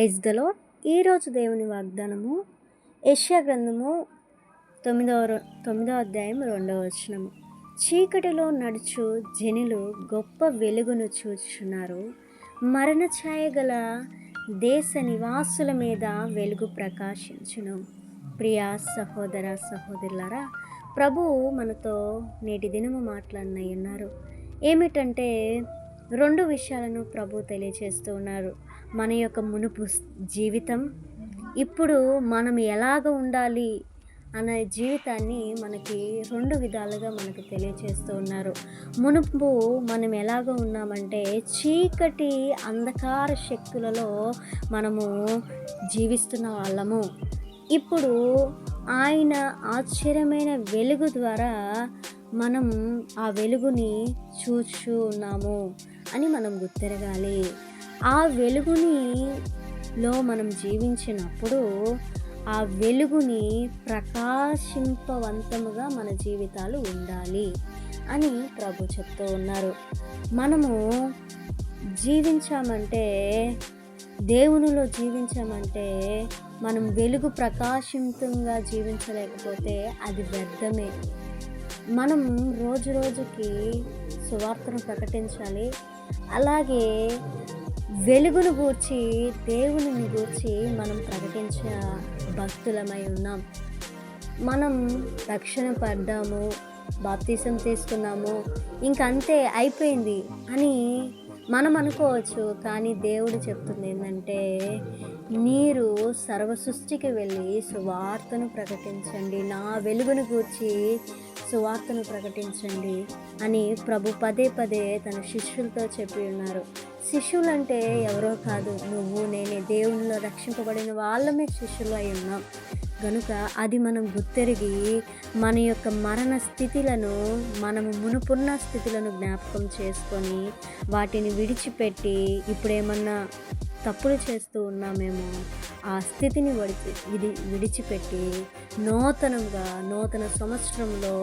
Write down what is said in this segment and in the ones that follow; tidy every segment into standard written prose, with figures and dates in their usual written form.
Praise the lord. ఈరోజు దేవుని వాగ్దానము యెషయా గ్రంథము 9వ అధ్యాయం 2వ వచనము. చీకటిలో నడుచు జనులు గొప్ప వెలుగును చూచుచున్నారు. మరణ ఛాయ గల దేశ నివాసుల మీద వెలుగు ప్రకాశించును. ప్రియా సహోదర సహోదరులారా, ప్రభువు మనతో నేటి దినము మాట్లాడినన్నారు. ఏమిటంటే 2 విషయాలను ప్రభు తెలియచేస్తూ ఉన్నారు. మన యొక్క మునుపు జీవితం, ఇప్పుడు మనం ఎలాగ ఉండాలి అనే జీవితాన్ని మనకి 2 విధాలుగా మనకు తెలియచేస్తూ ఉన్నారు. మునుపు మనం ఎలాగ ఉన్నామంటే చీకటి అంధకార శక్తులలో మనము జీవిస్తున్న వాళ్ళము. ఇప్పుడు ఆయన ఆశ్చర్యమైన వెలుగు ద్వారా మనం ఆ వెలుగుని చూస్తూ ఉన్నాము అని మనం గుర్తెరగాలి. ఆ వెలుగునిలో మనం జీవించినప్పుడు ఆ వెలుగుని ప్రకాశింపవంతముగా మన జీవితాలు ఉండాలి అని ప్రభు చెప్తూ ఉన్నారు. మనము జీవించామంటే, దేవునిలో జీవించామంటే, మనం వెలుగు ప్రకాశింతంగా జీవించలేకపోతే అది వ్యర్థమే. మనం రోజు రోజుకి సువార్తను ప్రకటించాలి. అలాగే వెలుగును గూర్చి, దేవునిని గూర్చి మనం ప్రకటించే భక్తులమై ఉన్నాం. మనం రక్షణ పడ్డాము, బాప్తిసం తీసుకున్నాము, ఇంకంతే అయిపోయింది అని మనం అనుకోవచ్చు. కానీ దేవుడు చెప్తుంది ఏంటంటే, మీరు సర్వ సృష్టికి వెళ్ళి సువార్తను ప్రకటించండి, నా వెలుగును గూర్చి సువార్తను ప్రకటించండి అని ప్రభు పదే పదే తన శిష్యులతో చెప్పి ఉన్నారు. శిష్యులంటే ఎవరో కాదు, నువ్వు నేనే, దేవునిలో రక్షింపబడిన వాళ్ళమే శిష్యులు అయి ఉన్నాం. కనుక అది మనం గుర్తెరిగి మన యొక్క మరణ స్థితులను, మనము మునుపున్న స్థితులను జ్ఞాపకం చేసుకొని వాటిని విడిచిపెట్టి, ఇప్పుడేమన్నా తప్పులు చేస్తూ ఉన్నామేమో ఆ స్థితిని విడిచిపెట్టి నూతన సంవత్సరంలో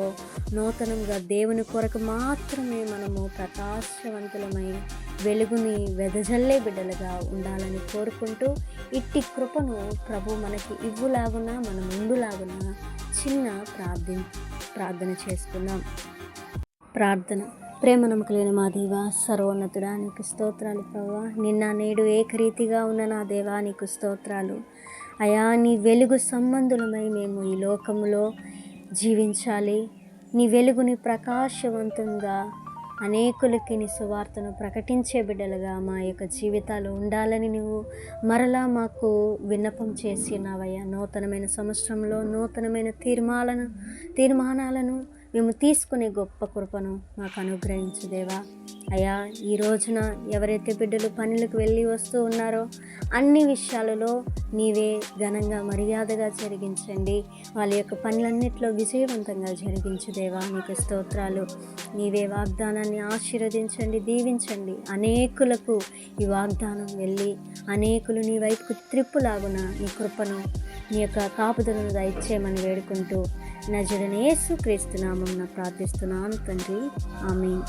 నూతనంగా దేవుని కొరకు మాత్రమే మనము ప్రకాశవంతులమై వెలుగుని వెదజల్లే బిడ్డలుగా ఉండాలని కోరుకుంటూ, ఇట్టి కృపను ప్రభు మనకి ఇవ్వులాగున, మన ముందులాగున చిన్న ప్రార్థన చేసుకుందాం. ప్రార్థన. ప్రేమ నమ్మకలేని మా దేవా, సర్వోన్నతుడా, నీకు స్తోత్రాలు ప్రభువా. నిన్న నేడు ఏకరీతిగా ఉన్న నా దేవా, నీకు స్తోత్రాలు అయా. నీ వెలుగు సంబంధులమై మేము ఈ లోకములో జీవించాలి. నీ వెలుగుని ప్రకాశవంతంగా అనేకులకి నీ సువార్తను ప్రకటించే బిడ్డలుగా మా యొక్క జీవితాలు ఉండాలని నువ్వు మరలా మాకు విన్నపం చేసి ఉన్నావయ్యా. నూతనమైన సంవత్సరంలో నూతనమైన తీర్మానాలను మేము తీసుకునే గొప్ప కృపను మాకు అనుగ్రహించు దేవా. అయ్యా, ఈ రోజున ఎవరైతే బిడ్డలు పనులకు వెళ్ళి వస్తూ ఉన్నారో అన్ని విషయాలలో నీవే ఘనంగా మర్యాదగా జరిగించండి. వాళ్ళ యొక్క పనులన్నిట్లో విజయవంతంగా జరిగించు దేవా. నీకు స్తోత్రాలు. నీవే వాగ్దానాన్ని ఆశీర్వదించండి, దీవించండి. అనేకులకు ఈ వాగ్దానం వెళ్ళి అనేకులు నీ వైపుకు త్రిప్పులాగున నీ కృపను, నీ యొక్క కాపుదలను దయచేయమని వేడుకుంటూ నజరేయుడైన యేసు క్రీస్తు నామమున ప్రార్థిస్తున్నాను తండ్రి. ఆమేన్.